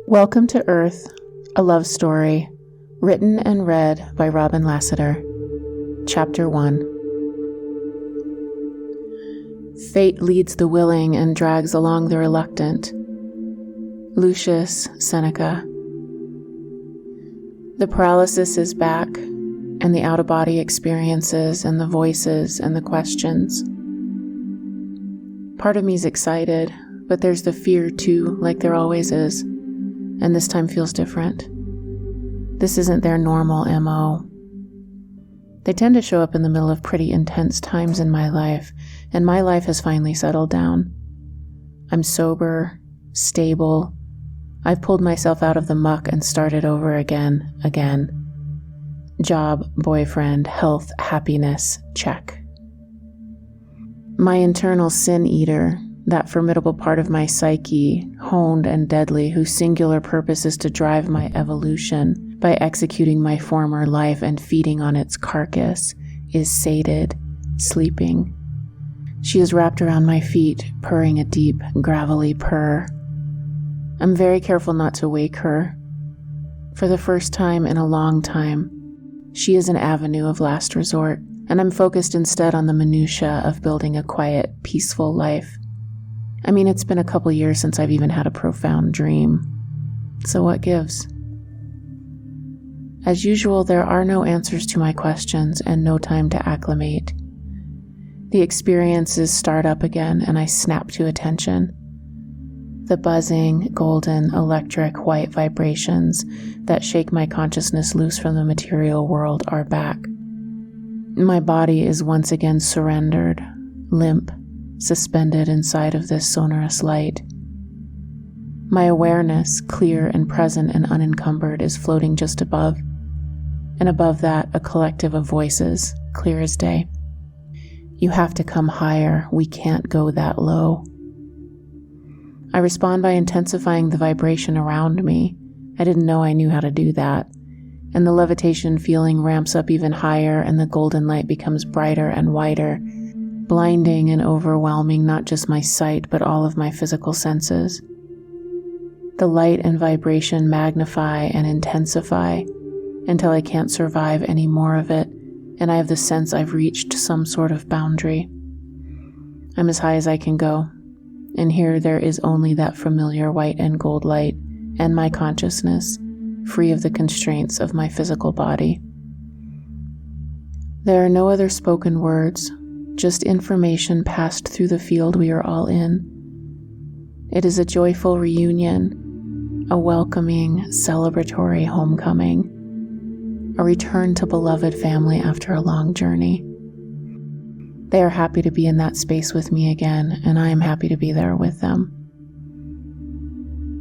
Welcome to Earth, a love story, written and read by Robin Lassiter. Chapter 1. Fate leads the willing and drags along the reluctant. Lucius Seneca. The paralysis is back, and the out-of-body experiences and the voices and the questions. Part of me's excited, but there's the fear too, like there always is. And this time feels different. This isn't their normal MO. They tend to show up in the middle of pretty intense times in my life, and my life has finally settled down. I'm sober, stable. I've pulled myself out of the muck and started over again. Job, boyfriend, health, happiness, check. My internal sin eater, that formidable part of my psyche, honed and deadly, whose singular purpose is to drive my evolution by executing my former life and feeding on its carcass, is sated, sleeping. She is wrapped around my feet, purring a deep, gravelly purr. I'm very careful not to wake her. For the first time in a long time, she is an avenue of last resort, and I'm focused instead on the minutiae of building a quiet, peaceful life. I mean, it's been a couple years since I've even had a profound dream. So what gives? As usual, there are no answers to my questions and no time to acclimate. The experiences start up again and I snap to attention. The buzzing, golden, electric, white vibrations that shake my consciousness loose from the material world are back. My body is once again surrendered, limp, suspended inside of this sonorous light. My awareness, clear and present and unencumbered, is floating just above, and above that a collective of voices, clear as day. You have to come higher, we can't go that low. I respond by intensifying the vibration around me. I didn't know I knew how to do that, and the levitation feeling ramps up even higher and the golden light becomes brighter and wider, blinding and overwhelming not just my sight, but all of my physical senses. The light and vibration magnify and intensify until I can't survive any more of it, and I have the sense I've reached some sort of boundary. I'm as high as I can go, and here there is only that familiar white and gold light and my consciousness, free of the constraints of my physical body. There are no other spoken words, just information passed through the field we are all in. It is a joyful reunion, a welcoming, celebratory homecoming, a return to beloved family after a long journey. They are happy to be in that space with me again, and I am happy to be there with them.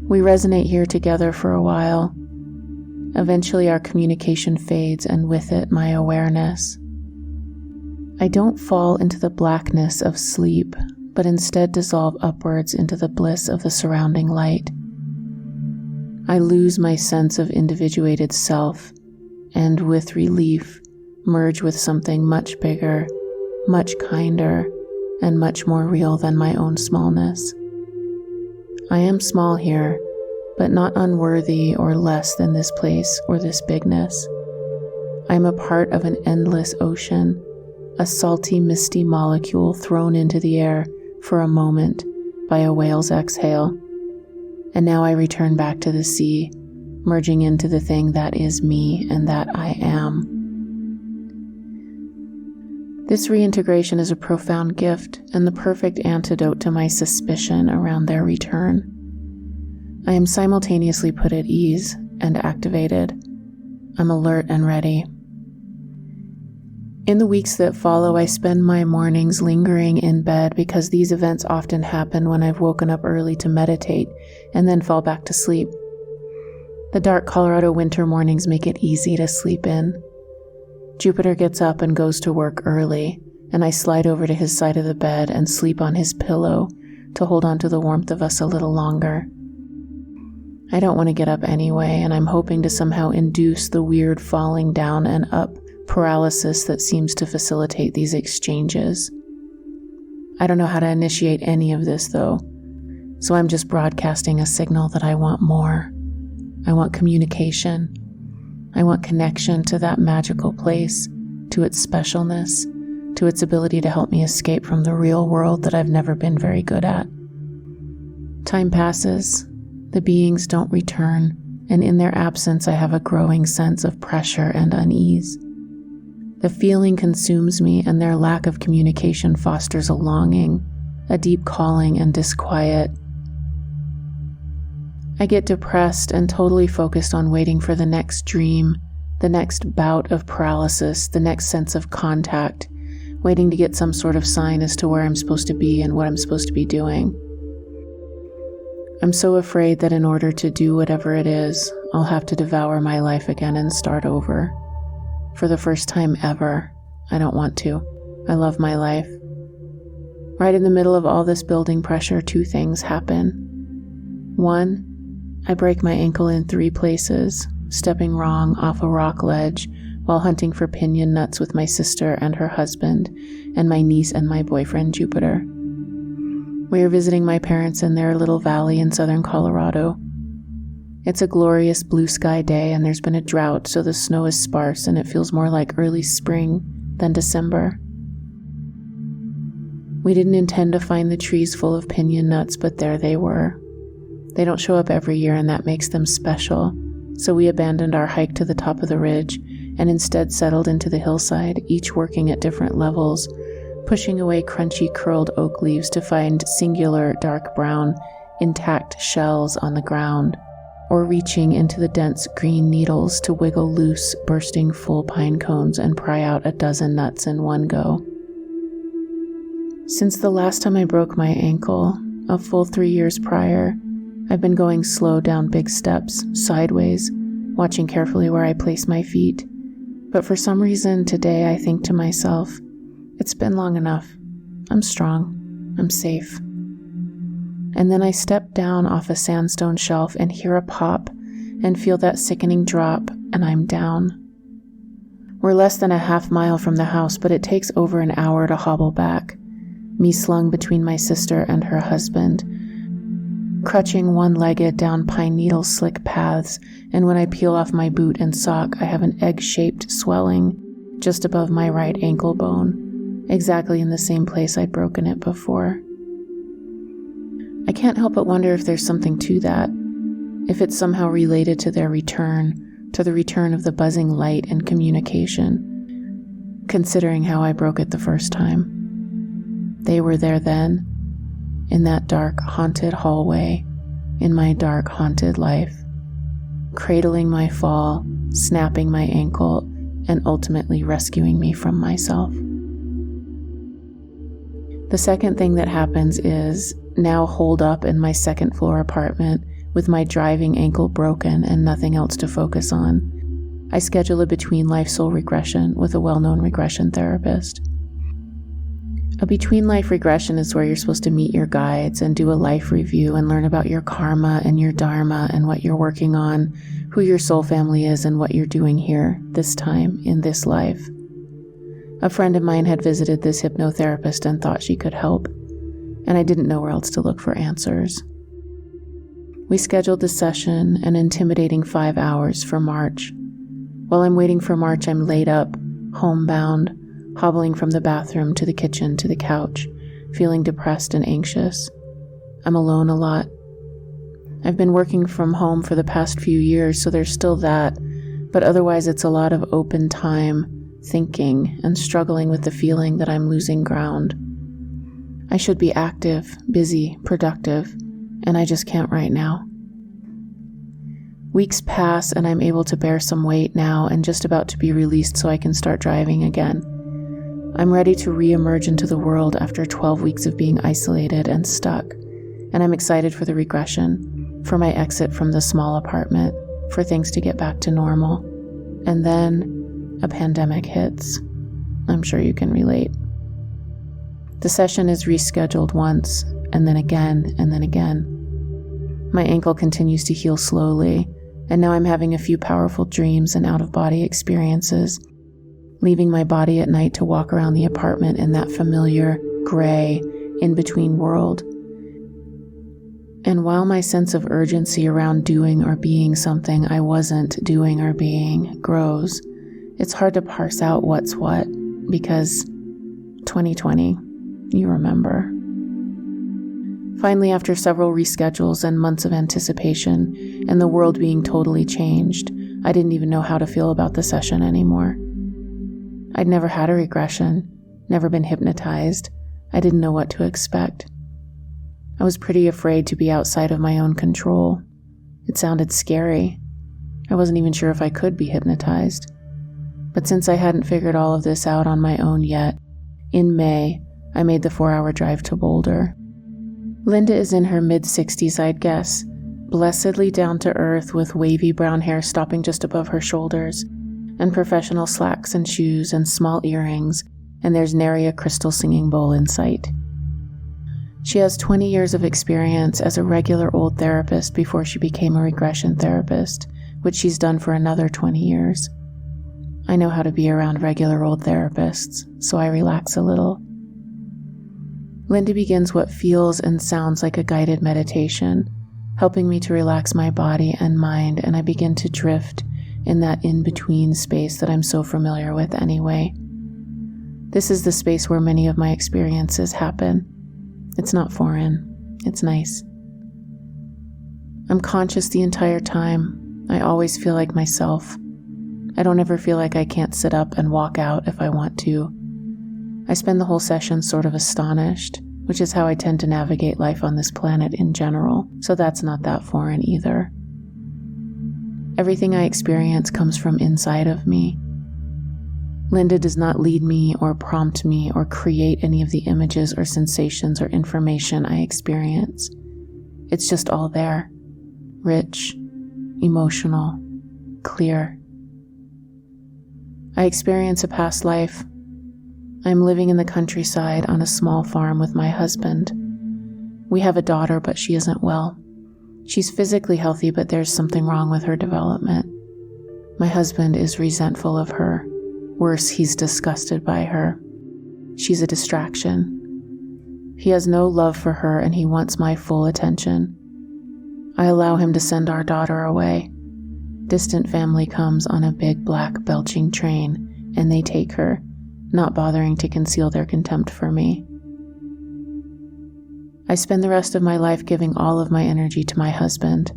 We resonate here together for a while. Eventually our communication fades, and with it my awareness. I don't fall into the blackness of sleep, but instead dissolve upwards into the bliss of the surrounding light. I lose my sense of individuated self, and with relief, merge with something much bigger, much kinder, and much more real than my own smallness. I am small here, but not unworthy or less than this place or this bigness. I am a part of an endless ocean, a salty, misty molecule thrown into the air for a moment by a whale's exhale. And now I return back to the sea, merging into the thing that is me and that I am. This reintegration is a profound gift and the perfect antidote to my suspicion around their return. I am simultaneously put at ease and activated. I'm alert and ready. In the weeks that follow, I spend my mornings lingering in bed because these events often happen when I've woken up early to meditate and then fall back to sleep. The dark Colorado winter mornings make it easy to sleep in. Jupiter gets up and goes to work early, and I slide over to his side of the bed and sleep on his pillow to hold on to the warmth of us a little longer. I don't want to get up anyway, and I'm hoping to somehow induce the weird falling down and up paralysis that seems to facilitate these exchanges. I don't know how to initiate any of this though, so I'm just broadcasting a signal that I want more, I want communication. I want connection to that magical place, to its specialness, to its ability to help me escape from the real world that I've never been very good at. Time passes, the beings don't return, and in their absence I have a growing sense of pressure and unease. The feeling consumes me, and their lack of communication fosters a longing, a deep calling and disquiet. I get depressed and totally focused on waiting for the next dream, the next bout of paralysis, the next sense of contact, waiting to get some sort of sign as to where I'm supposed to be and what I'm supposed to be doing. I'm so afraid that in order to do whatever it is, I'll have to devour my life again and start over. For the first time ever, I don't want to. I love my life. Right in the middle of all this building pressure, two things happen. One, I break my ankle in 3 places, stepping wrong off a rock ledge while hunting for pinyon nuts with my sister and her husband, and my niece and my boyfriend Jupiter. We are visiting my parents in their little valley in southern Colorado. It's a glorious blue sky day, and there's been a drought, so the snow is sparse and it feels more like early spring than December. We didn't intend to find the trees full of pinyon nuts, but there they were. They don't show up every year, and that makes them special, so we abandoned our hike to the top of the ridge and instead settled into the hillside, each working at different levels, pushing away crunchy curled oak leaves to find singular dark brown, intact shells on the ground, or reaching into the dense green needles to wiggle loose, bursting full pine cones and pry out a dozen nuts in one go. Since the last time I broke my ankle, a full 3 years prior, I've been going slow down big steps, sideways, watching carefully where I place my feet. But for some reason today I think to myself, it's been long enough. I'm strong. I'm safe. And then I step down off a sandstone shelf and hear a pop and feel that sickening drop, and I'm down. We're less than a half mile from the house, but it takes over an hour to hobble back, me slung between my sister and her husband, crutching one-legged down pine needle slick paths, and when I peel off my boot and sock, I have an egg-shaped swelling just above my right ankle bone, exactly in the same place I'd broken it before. I can't help but wonder if there's something to that, if it's somehow related to their return, to the return of the buzzing light and communication, considering how I broke it the first time. They were there then, in that dark, haunted hallway, in my dark, haunted life, cradling my fall, snapping my ankle, and ultimately rescuing me from myself. The second thing that happens is, now holed up in my second-floor apartment with my driving ankle broken and nothing else to focus on, I schedule a between-life soul regression with a well-known regression therapist. A between-life regression is where you're supposed to meet your guides and do a life review and learn about your karma and your dharma and what you're working on, who your soul family is, and what you're doing here, this time, in this life. A friend of mine had visited this hypnotherapist and thought she could help, and I didn't know where else to look for answers. We scheduled the session, an intimidating 5 hours, for March. While I'm waiting for March, I'm laid up, homebound, hobbling from the bathroom to the kitchen to the couch, feeling depressed and anxious. I'm alone a lot. I've been working from home for the past few years, so there's still that, but otherwise it's a lot of open time, thinking, and struggling with the feeling that I'm losing ground. I should be active, busy, productive, and I just can't right now. Weeks pass and I'm able to bear some weight now and just about to be released so I can start driving again. I'm ready to re-emerge into the world after 12 weeks of being isolated and stuck, and I'm excited for the regression, for my exit from the small apartment, for things to get back to normal. And then a pandemic hits. I'm sure you can relate. The session is rescheduled once, and then again, and then again. My ankle continues to heal slowly, and now I'm having a few powerful dreams and out-of-body experiences, leaving my body at night to walk around the apartment in that familiar, gray, in-between world. And while my sense of urgency around doing or being something I wasn't doing or being grows, it's hard to parse out what's what, because 2020, you remember. Finally, after several reschedules and months of anticipation, and the world being totally changed, I didn't even know how to feel about the session anymore. I'd never had a regression, never been hypnotized. I didn't know what to expect. I was pretty afraid to be outside of my own control. It sounded scary. I wasn't even sure if I could be hypnotized. But since I hadn't figured all of this out on my own yet, in May, I made the 4-hour drive to Boulder. Linda is in her mid-60s, I'd guess, blessedly down to earth with wavy brown hair stopping just above her shoulders, and professional slacks and shoes and small earrings, and there's nary a crystal singing bowl in sight. She has 20 years of experience as a regular old therapist before she became a regression therapist, which she's done for another 20 years. I know how to be around regular old therapists, so I relax a little. Linda begins what feels and sounds like a guided meditation, helping me to relax my body and mind, and I begin to drift in that in-between space that I'm so familiar with anyway. This is the space where many of my experiences happen. It's not foreign. It's nice. I'm conscious the entire time. I always feel like myself. I don't ever feel like I can't sit up and walk out if I want to. I spend the whole session sort of astonished, which is how I tend to navigate life on this planet in general, so that's not that foreign either. Everything I experience comes from inside of me. Linda does not lead me or prompt me or create any of the images or sensations or information I experience. It's just all there, rich, emotional, clear. I experience a past life. I'm living in the countryside on a small farm with my husband. We have a daughter, but she isn't well. She's physically healthy, but there's something wrong with her development. My husband is resentful of her. Worse, he's disgusted by her. She's a distraction. He has no love for her, and he wants my full attention. I allow him to send our daughter away. Distant family comes on a big black belching train, and they take her, not bothering to conceal their contempt for me. I spend the rest of my life giving all of my energy to my husband.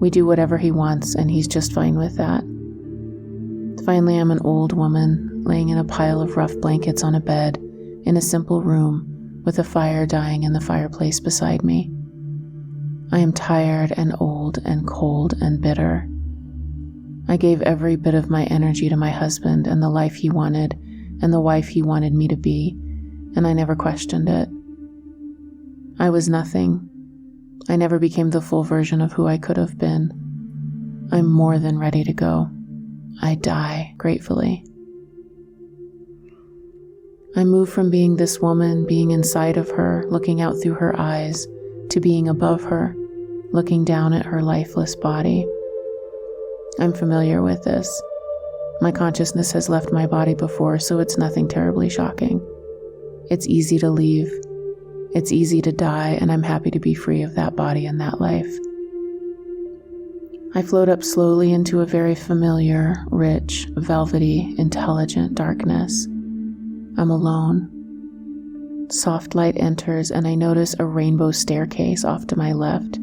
We do whatever he wants, and he's just fine with that. Finally, I'm an old woman, laying in a pile of rough blankets on a bed, in a simple room, with a fire dying in the fireplace beside me. I am tired and old and cold and bitter. I gave every bit of my energy to my husband and the life he wanted, and the wife he wanted me to be, and I never questioned it. I was nothing. I never became the full version of who I could have been. I'm more than ready to go. I die gratefully. I move from being this woman, being inside of her, looking out through her eyes, to being above her, looking down at her lifeless body. I'm familiar with this. My consciousness has left my body before, so it's nothing terribly shocking. It's easy to leave. It's easy to die, and I'm happy to be free of that body and that life. I float up slowly into a very familiar, rich, velvety, intelligent darkness. I'm alone. Soft light enters, and I notice a rainbow staircase off to my left.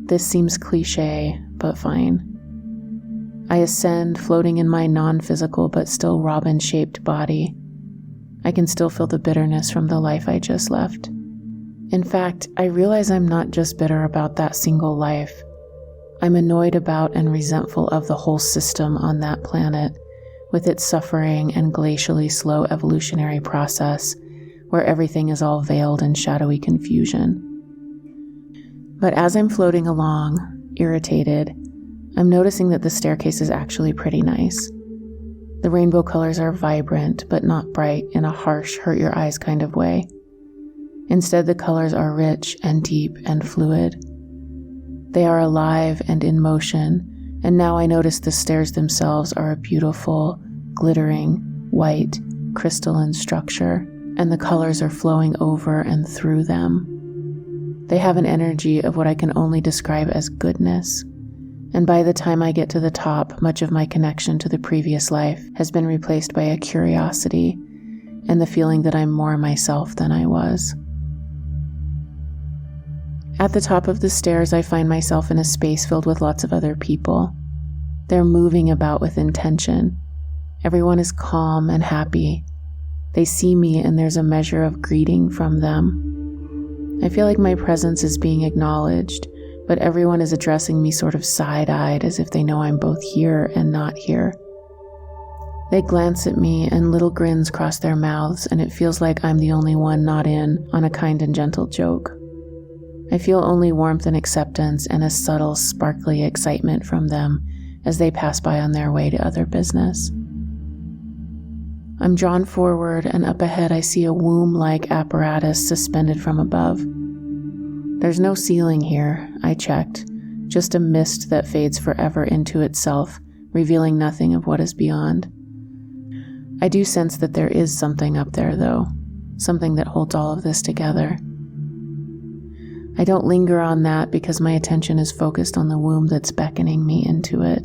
This seems cliché, but fine. I ascend, floating in my non-physical but still robin-shaped body. I can still feel the bitterness from the life I just left. In fact, I realize I'm not just bitter about that single life. I'm annoyed about and resentful of the whole system on that planet, with its suffering and glacially slow evolutionary process, where everything is all veiled in shadowy confusion. But as I'm floating along, irritated, I'm noticing that the staircase is actually pretty nice. The rainbow colors are vibrant, but not bright in a harsh, hurt-your-eyes kind of way. Instead, the colors are rich and deep and fluid. They are alive and in motion, and now I notice the stairs themselves are a beautiful, glittering, white, crystalline structure, and the colors are flowing over and through them. They have an energy of what I can only describe as goodness. And by the time I get to the top, much of my connection to the previous life has been replaced by a curiosity and the feeling that I'm more myself than I was. At the top of the stairs, I find myself in a space filled with lots of other people. They're moving about with intention. Everyone is calm and happy. They see me and there's a measure of greeting from them. I feel like my presence is being acknowledged, but everyone is addressing me sort of side-eyed as if they know I'm both here and not here. They glance at me and little grins cross their mouths, and it feels like I'm the only one not in on a kind and gentle joke. I feel only warmth and acceptance and a subtle, sparkly excitement from them as they pass by on their way to other business. I'm drawn forward, and up ahead I see a womb-like apparatus suspended from above. There's no ceiling here, I checked, just a mist that fades forever into itself, revealing nothing of what is beyond. I do sense that there is something up there, though, something that holds all of this together. I don't linger on that because my attention is focused on the womb that's beckoning me into it.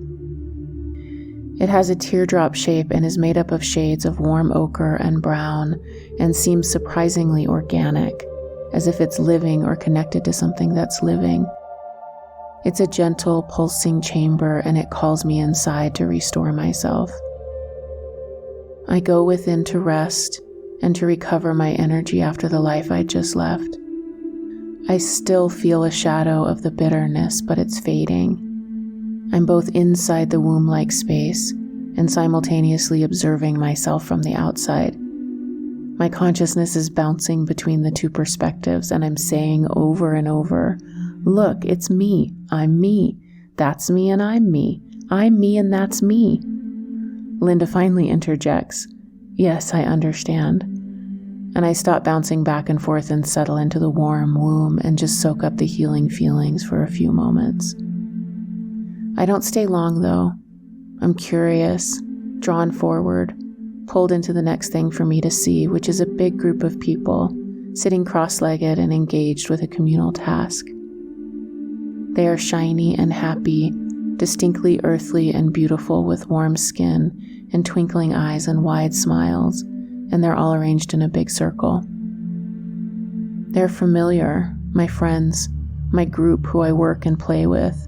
It has a teardrop shape and is made up of shades of warm ochre and brown and seems surprisingly organic, as if it's living or connected to something that's living. It's a gentle, pulsing chamber, and it calls me inside to restore myself. I go within to rest and to recover my energy after the life I just left. I still feel a shadow of the bitterness, but it's fading. I'm both inside the womb-like space and simultaneously observing myself from the outside. My consciousness is bouncing between the two perspectives, and I'm saying over and over, "Look, it's me. I'm me. That's me and I'm me. I'm me and that's me." Linda finally interjects, "Yes, I understand." And I stop bouncing back and forth and settle into the warm womb and just soak up the healing feelings for a few moments. I don't stay long, though. I'm curious, drawn forward, pulled into the next thing for me to see, which is a big group of people sitting cross-legged and engaged with a communal task. They are shiny and happy, distinctly earthly and beautiful, with warm skin and twinkling eyes and wide smiles, and they're all arranged in a big circle. They're familiar, my friends, my group who I work and play with.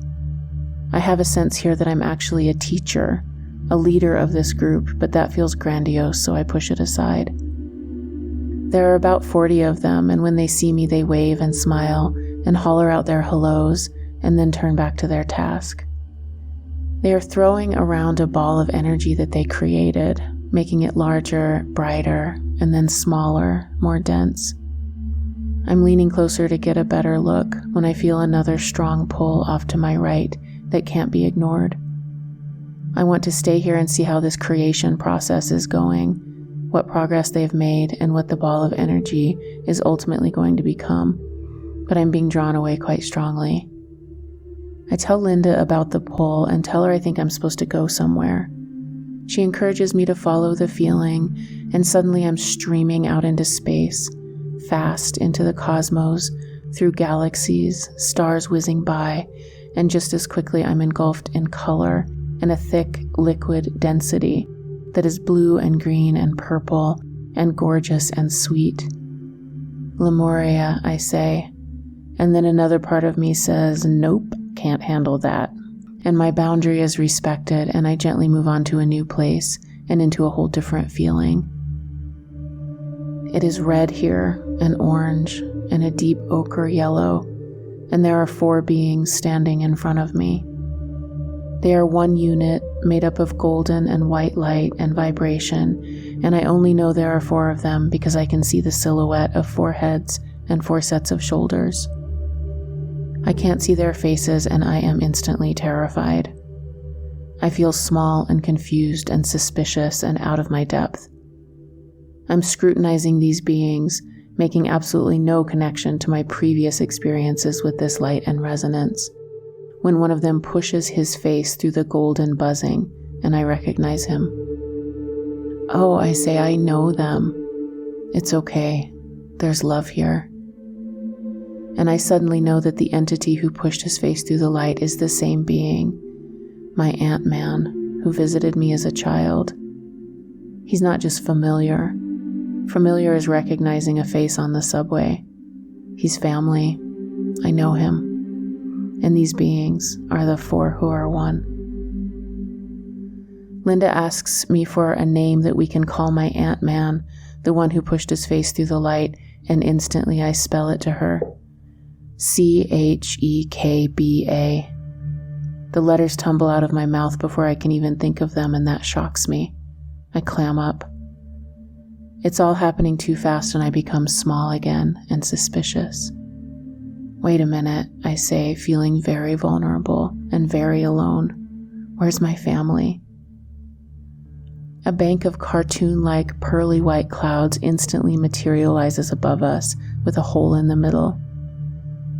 I have a sense here that I'm actually a teacher, a leader of this group, but that feels grandiose, so I push it aside. There are about 40 of them, and when they see me, they wave and smile and holler out their hellos and then turn back to their task. They are throwing around a ball of energy that they created, making it larger, brighter, and then smaller, more dense. I'm leaning closer to get a better look when I feel another strong pull off to my right that can't be ignored. I want to stay here and see how this creation process is going, what progress they've made, and what the ball of energy is ultimately going to become, but I'm being drawn away quite strongly. I tell Linda about the pull and tell her I think I'm supposed to go somewhere. She encourages me to follow the feeling, and suddenly I'm streaming out into space, fast into the cosmos, through galaxies, stars whizzing by, and just as quickly I'm engulfed in color and a thick liquid density that is blue and green and purple and gorgeous and sweet. Lemuria, I say, and then another part of me says, nope, can't handle that. And my boundary is respected, and I gently move on to a new place and into a whole different feeling. It is red here, and orange, and a deep ochre yellow, and there are 4 beings standing in front of me. They are one unit made up of golden and white light and vibration, and I only know there are 4 of them because I can see the silhouette of 4 heads and 4 sets of shoulders. I can't see their faces, and I am instantly terrified. I feel small and confused and suspicious and out of my depth. I'm scrutinizing these beings, making absolutely no connection to my previous experiences with this light and resonance, when one of them pushes his face through the golden buzzing, and I recognize him. Oh, I say, I know them. It's okay. There's love here. and I suddenly know that the entity who pushed his face through the light is the same being, my Ant-Man, who visited me as a child. He's not just familiar. Familiar is recognizing a face on the subway. He's family. I know him. And these beings are the four who are one. Linda asks me for a name that we can call my Ant-Man, the one who pushed his face through the light, and instantly I spell it to her. Chekba. The letters tumble out of my mouth before I can even think of them, and that shocks me. I clam up. It's all happening too fast, and I become small again and suspicious. Wait a minute, I say, feeling very vulnerable and very alone. Where's my family? A bank of cartoon-like pearly white clouds instantly materializes above us with a hole in the middle.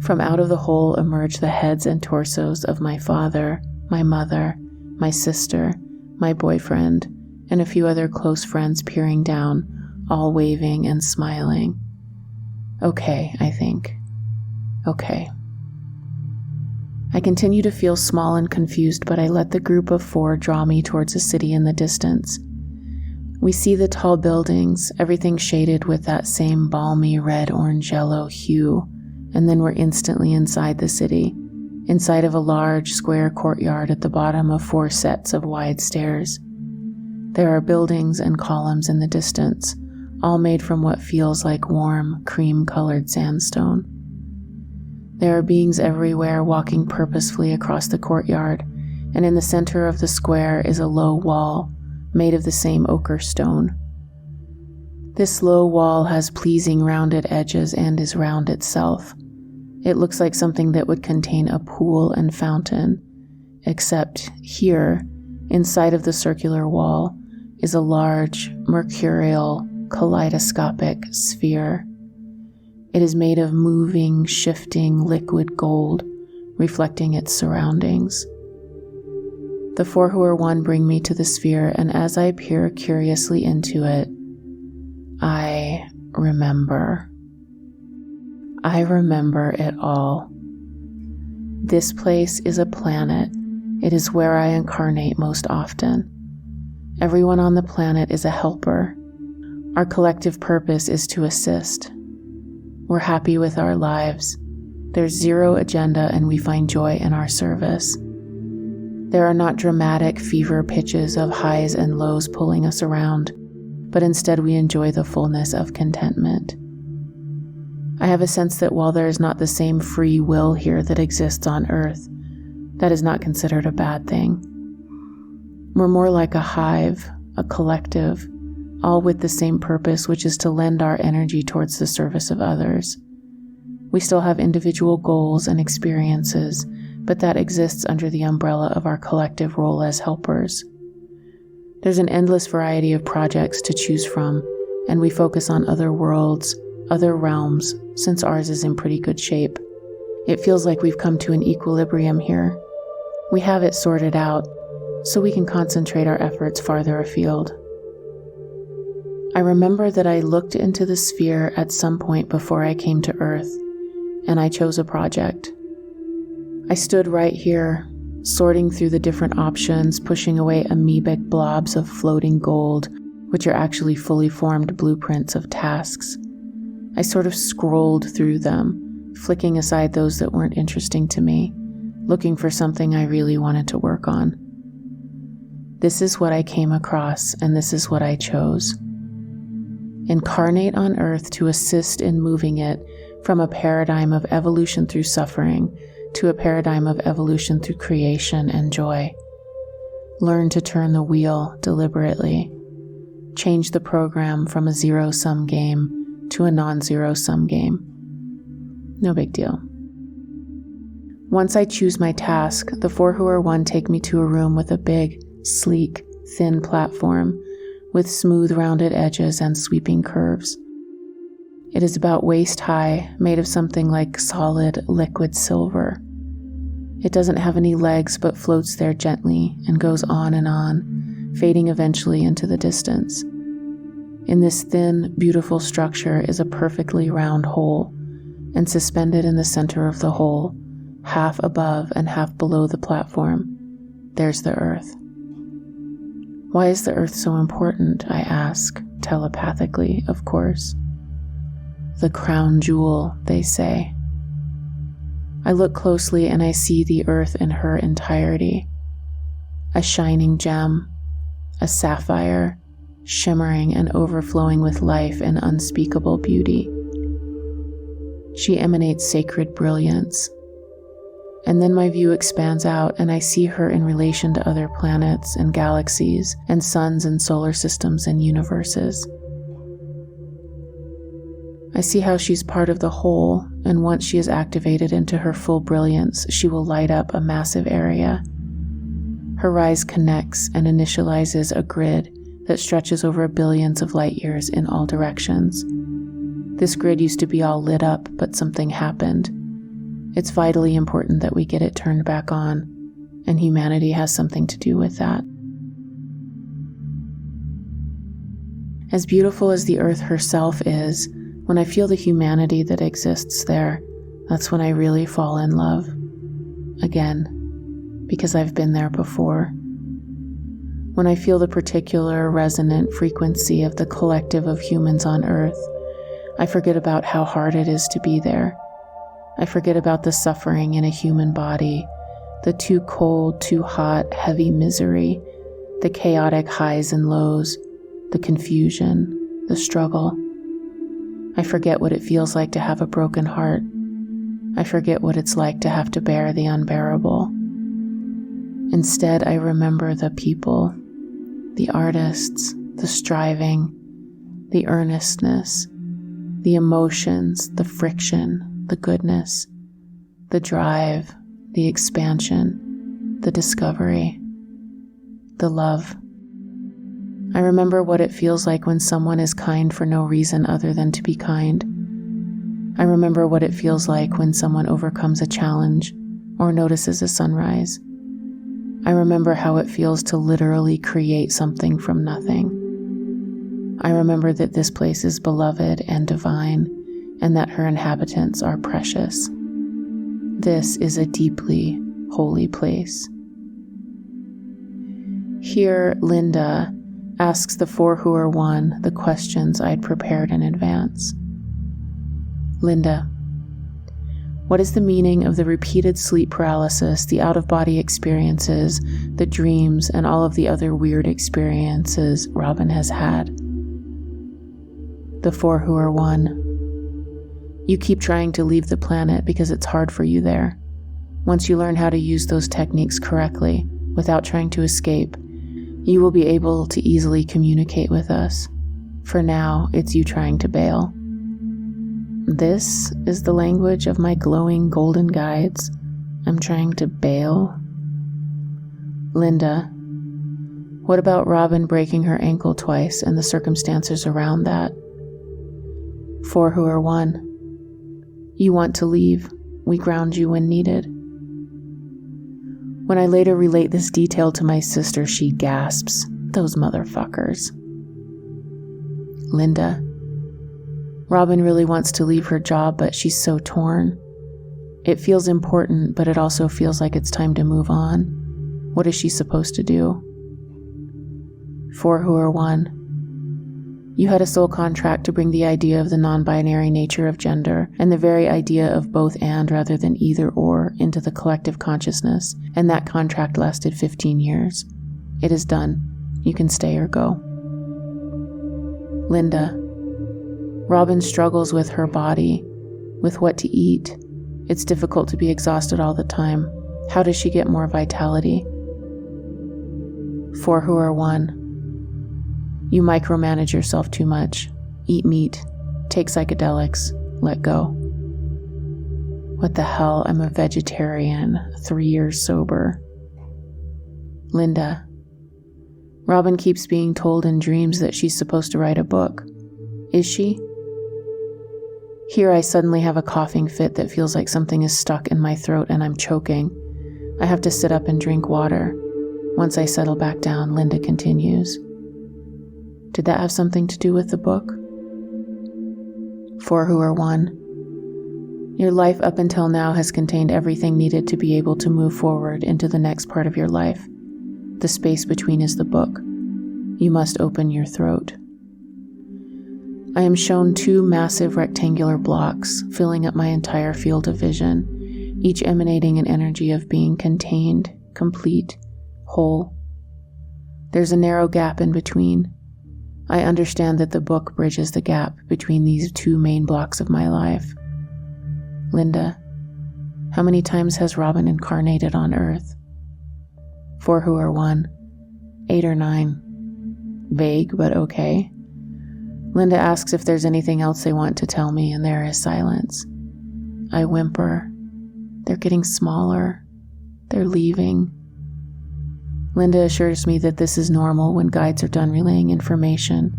From out of the hole emerge the heads and torsos of my father, my mother, my sister, my boyfriend, and a few other close friends peering down, all waving and smiling. Okay, I think. Okay. I continue to feel small and confused, but I let the group of four draw me towards a city in the distance. We see the tall buildings, everything shaded with that same balmy red-orange-yellow hue, and then we're instantly inside the city, inside of a large square courtyard at the bottom of 4 sets of wide stairs. There are buildings and columns in the distance, all made from what feels like warm, cream-colored sandstone. There are beings everywhere walking purposefully across the courtyard, and in the center of the square is a low wall made of the same ochre stone. This low wall has pleasing rounded edges and is round itself. It looks like something that would contain a pool and fountain, except here, inside of the circular wall, is a large, mercurial, kaleidoscopic sphere. It is made of moving, shifting, liquid gold, reflecting its surroundings. The four who are one bring me to the sphere, and as I peer curiously into it, I remember. I remember it all. This place is a planet. It is where I incarnate most often. Everyone on the planet is a helper. Our collective purpose is to assist. We're happy with our lives. There's zero agenda, and we find joy in our service. There are not dramatic fever pitches of highs and lows pulling us around, but instead we enjoy the fullness of contentment. I have a sense that while there is not the same free will here that exists on Earth, that is not considered a bad thing. We're more like a hive, a collective, all with the same purpose, which is to lend our energy towards the service of others. We still have individual goals and experiences, but that exists under the umbrella of our collective role as helpers. There's an endless variety of projects to choose from, and we focus on other worlds, other realms, since ours is in pretty good shape. It feels like we've come to an equilibrium here. We have it sorted out, so we can concentrate our efforts farther afield. I remember that I looked into the sphere at some point before I came to Earth, and I chose a project. I stood right here, sorting through the different options, pushing away amoebic blobs of floating gold, which are actually fully formed blueprints of tasks. I sort of scrolled through them, flicking aside those that weren't interesting to me, looking for something I really wanted to work on. This is what I came across, and this is what I chose. Incarnate on Earth to assist in moving it from a paradigm of evolution through suffering to a paradigm of evolution through creation and joy. Learn to turn the wheel deliberately. Change the program from a zero-sum game to a non-zero-sum game. No big deal. Once I choose my task, the four who are one take me to a room with a big, sleek, thin platform with smooth rounded edges and sweeping curves. It is about waist high, made of something like solid liquid silver. It doesn't have any legs but floats there gently and goes on, fading eventually into the distance. In this thin, beautiful structure is a perfectly round hole, and suspended in the center of the hole, half above and half below the platform, there's the earth. Why is the earth so important? I ask, telepathically, of course. The crown jewel, they say. I look closely and I see the earth in her entirety. A shining gem, a sapphire, shimmering and overflowing with life and unspeakable beauty. She emanates sacred brilliance. And then my view expands out and I see her in relation to other planets and galaxies and suns and solar systems and universes. I see how she's part of the whole, and once she is activated into her full brilliance, she will light up a massive area. Her rise connects and initializes a grid that stretches over billions of light years in all directions. This grid used to be all lit up, but something happened. It's vitally important that we get it turned back on, and humanity has something to do with that. As beautiful as the earth herself is, when I feel the humanity that exists there, that's when I really fall in love. Again, because I've been there before. When I feel the particular resonant frequency of the collective of humans on earth, I forget about how hard it is to be there. I forget about the suffering in a human body, the too cold, too hot, heavy misery, the chaotic highs and lows, the confusion, the struggle. I forget what it feels like to have a broken heart. I forget what it's like to have to bear the unbearable. Instead, I remember the people, the artists, the striving, the earnestness, the emotions, the friction, the goodness, the drive, the expansion, the discovery, the love. I remember what it feels like when someone is kind for no reason other than to be kind. I remember what it feels like when someone overcomes a challenge or notices a sunrise. I remember how it feels to literally create something from nothing. I remember that this place is beloved and divine, and that her inhabitants are precious. This is a deeply holy place. Here, Linda asks the four who are one the questions I'd prepared in advance. Linda, what is the meaning of the repeated sleep paralysis, the out-of-body experiences, the dreams, and all of the other weird experiences Robin has had? The four who are one. You keep trying to leave the planet because it's hard for you there. Once you learn how to use those techniques correctly, without trying to escape, you will be able to easily communicate with us. For now, it's you trying to bail. This is the language of my glowing golden guides. I'm trying to bail. Linda, what about Robin breaking her ankle twice and the circumstances around that? Four who are one. You want to leave. We ground you when needed. When I later relate this detail to my sister, she gasps, "Those motherfuckers." Linda, Robin really wants to leave her job, but she's so torn. It feels important, but it also feels like it's time to move on. What is she supposed to do? Four who are one. You had a soul contract to bring the idea of the non-binary nature of gender and the very idea of both and rather than either or into the collective consciousness, and that contract lasted 15 years. It is done. You can stay or go. Linda, Robin struggles with her body, with what to eat. It's difficult to be exhausted all the time. How does she get more vitality? Four who are one. You micromanage yourself too much. Eat meat. Take psychedelics. Let go. What the hell? I'm a vegetarian, 3 years sober. Linda. Robin keeps being told in dreams that she's supposed to write a book. Is she? Here I suddenly have a coughing fit that feels like something is stuck in my throat and I'm choking. I have to sit up and drink water. Once I settle back down, Linda continues. Did that have something to do with the book? Four who are one. Your life up until now has contained everything needed to be able to move forward into the next part of your life. The space between is the book. You must open your throat. I am shown 2 massive rectangular blocks filling up my entire field of vision, each emanating an energy of being contained, complete, whole. There's a narrow gap in between. I understand that the book bridges the gap between these 2 main blocks of my life. Linda, how many times has Robin incarnated on Earth? 4 who are 1, 8 or 9. Vague, but okay. Linda asks if there's anything else they want to tell me, and there is silence. I whimper. They're getting smaller. They're leaving. Linda assures me that this is normal when guides are done relaying information,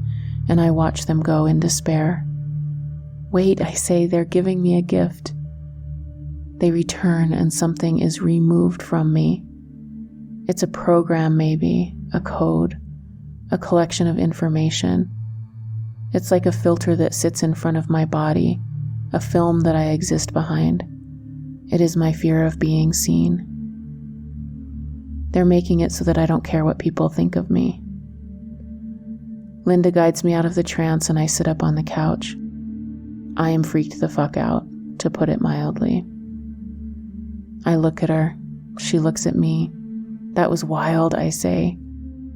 and I watch them go in despair. Wait, I say, they're giving me a gift. They return and something is removed from me. It's a program maybe, a code, a collection of information. It's like a filter that sits in front of my body, a film that I exist behind. It is my fear of being seen. They're making it so that I don't care what people think of me. Linda guides me out of the trance and I sit up on the couch. I am freaked the fuck out, to put it mildly. I look at her. She looks at me. That was wild, I say.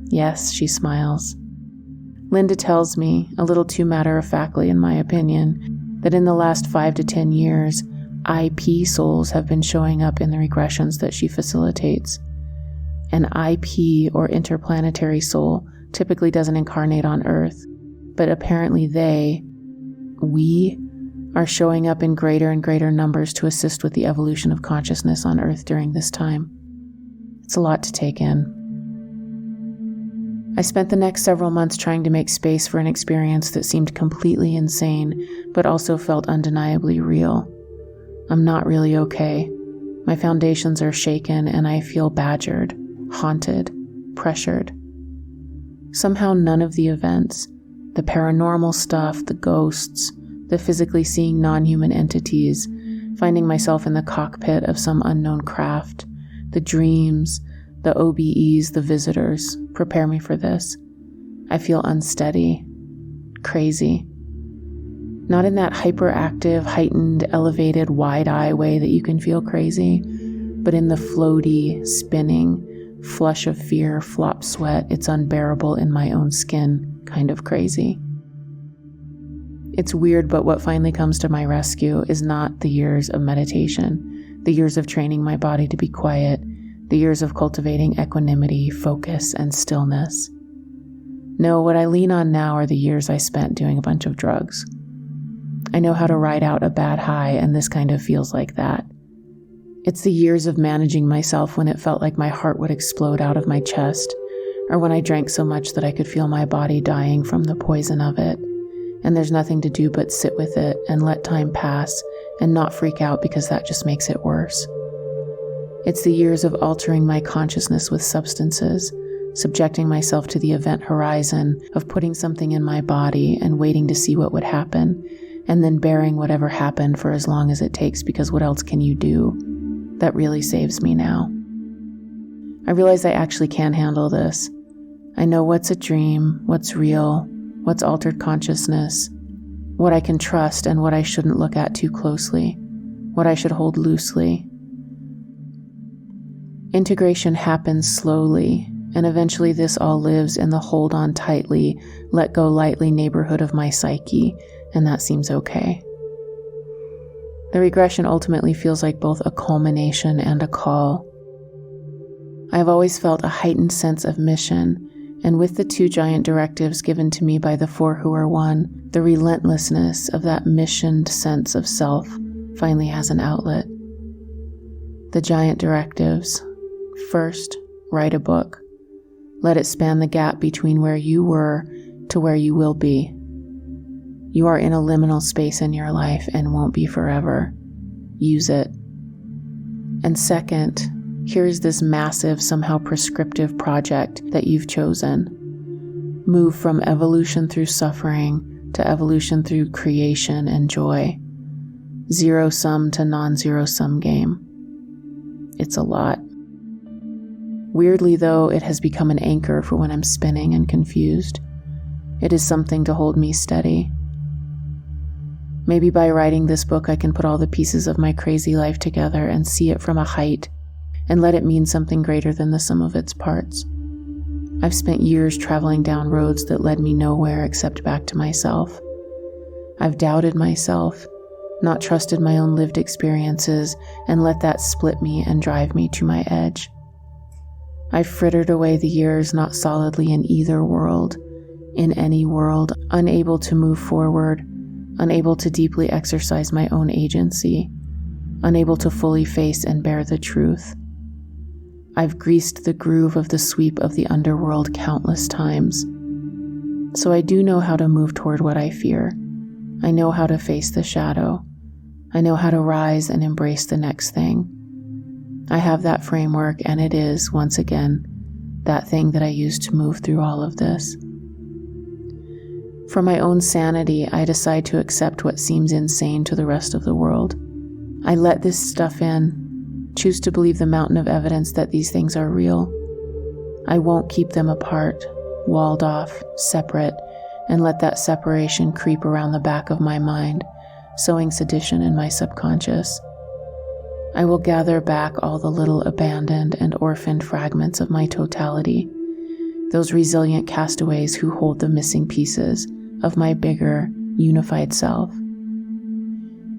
Yes, she smiles. Linda tells me, a little too matter-of-factly in my opinion, that in the last 5 to 10 years, IP souls have been showing up in the regressions that she facilitates. An IP, or interplanetary soul, typically doesn't incarnate on Earth, but apparently we, are showing up in greater and greater numbers to assist with the evolution of consciousness on Earth during this time. It's a lot to take in. I spent the next several months trying to make space for an experience that seemed completely insane, but also felt undeniably real. I'm not really okay. My foundations are shaken and I feel badgered, haunted, pressured. Somehow none of the events, the paranormal stuff, the ghosts, the physically seeing non-human entities, finding myself in the cockpit of some unknown craft, the dreams, the OBEs, the visitors, prepare me for this. I feel unsteady, crazy. Not in that hyperactive, heightened, elevated, wide-eye way that you can feel crazy, but in the floaty, spinning, flush of fear, flop sweat, it's unbearable in my own skin kind of crazy. It's weird, but what finally comes to my rescue is not the years of meditation, the years of training my body to be quiet, the years of cultivating equanimity, focus, and stillness. No, what I lean on now are the years I spent doing a bunch of drugs. I know how to ride out a bad high, and this kind of feels like that. It's the years of managing myself when it felt like my heart would explode out of my chest, or when I drank so much that I could feel my body dying from the poison of it, and there's nothing to do but sit with it and let time pass and not freak out because that just makes it worse. It's the years of altering my consciousness with substances, subjecting myself to the event horizon of putting something in my body and waiting to see what would happen, and then bearing whatever happened for as long as it takes, because what else can you do? That really saves me now. I realize I actually can handle this. I know what's a dream, what's real, what's altered consciousness, what I can trust and what I shouldn't look at too closely, what I should hold loosely. Integration happens slowly, and eventually this all lives in the hold on tightly, let go lightly neighborhood of my psyche, and that seems okay. The regression ultimately feels like both a culmination and a call. I've always felt a heightened sense of mission, and with the 2 giant directives given to me by the 4 who are 1, the relentlessness of that missioned sense of self finally has an outlet. The giant directives. First, write a book. Let it span the gap between where you were to where you will be. You are in a liminal space in your life and won't be forever. Use it. And second, here is this massive, somehow prescriptive project that you've chosen. Move from evolution through suffering to evolution through creation and joy. zero-sum to non-zero-sum game. It's a lot. Weirdly, though, it has become an anchor for when I'm spinning and confused. It is something to hold me steady. Maybe by writing this book, I can put all the pieces of my crazy life together and see it from a height and let it mean something greater than the sum of its parts. I've spent years traveling down roads that led me nowhere except back to myself. I've doubted myself, not trusted my own lived experiences, and let that split me and drive me to my edge. I've frittered away the years not solidly in either world, in any world, unable to move forward, unable to deeply exercise my own agency, unable to fully face and bear the truth. I've greased the groove of the sweep of the underworld countless times. So I do know how to move toward what I fear. I know how to face the shadow. I know how to rise and embrace the next thing. I have that framework, and it is, once again, that thing that I use to move through all of this. For my own sanity, I decide to accept what seems insane to the rest of the world. I let this stuff in, choose to believe the mountain of evidence that these things are real. I won't keep them apart, walled off, separate, and let that separation creep around the back of my mind, sowing sedition in my subconscious. I will gather back all the little abandoned and orphaned fragments of my totality, those resilient castaways who hold the missing pieces of my bigger, unified self.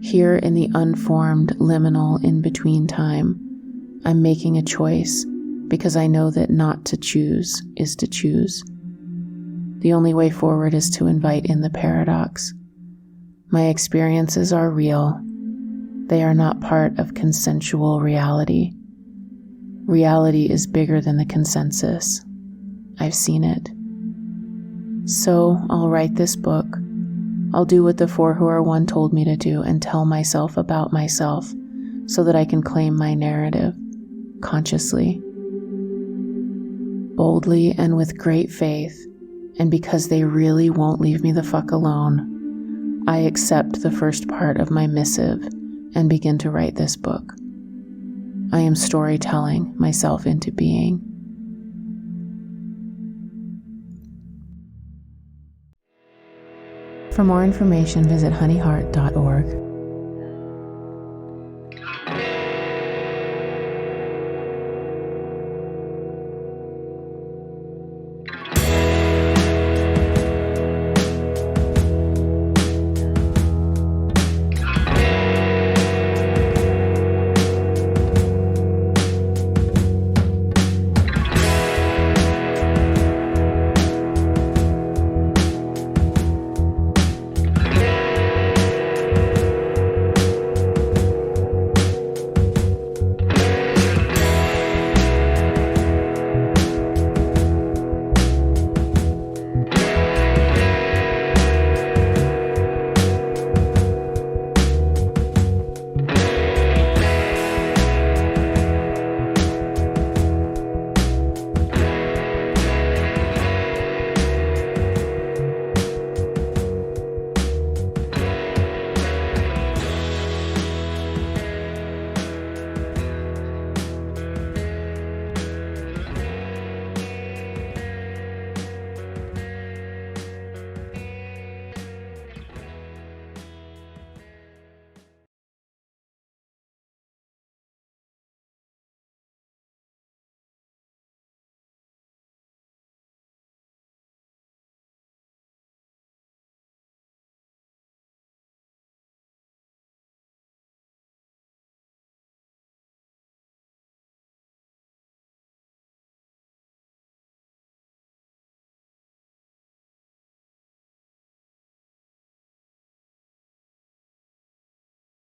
Here in the unformed, liminal, in-between time, I'm making a choice because I know that not to choose is to choose. The only way forward is to invite in the paradox. My experiences are real. They are not part of consensual reality. Reality is bigger than the consensus. I've seen it. So I'll write this book. I'll do what the Four Who Are One told me to do and tell myself about myself so that I can claim my narrative, consciously, boldly and with great faith, and because they really won't leave me the fuck alone, I accept the first part of my missive and begin to write this book. I am storytelling myself into being. For more information, visit honeyheart.org.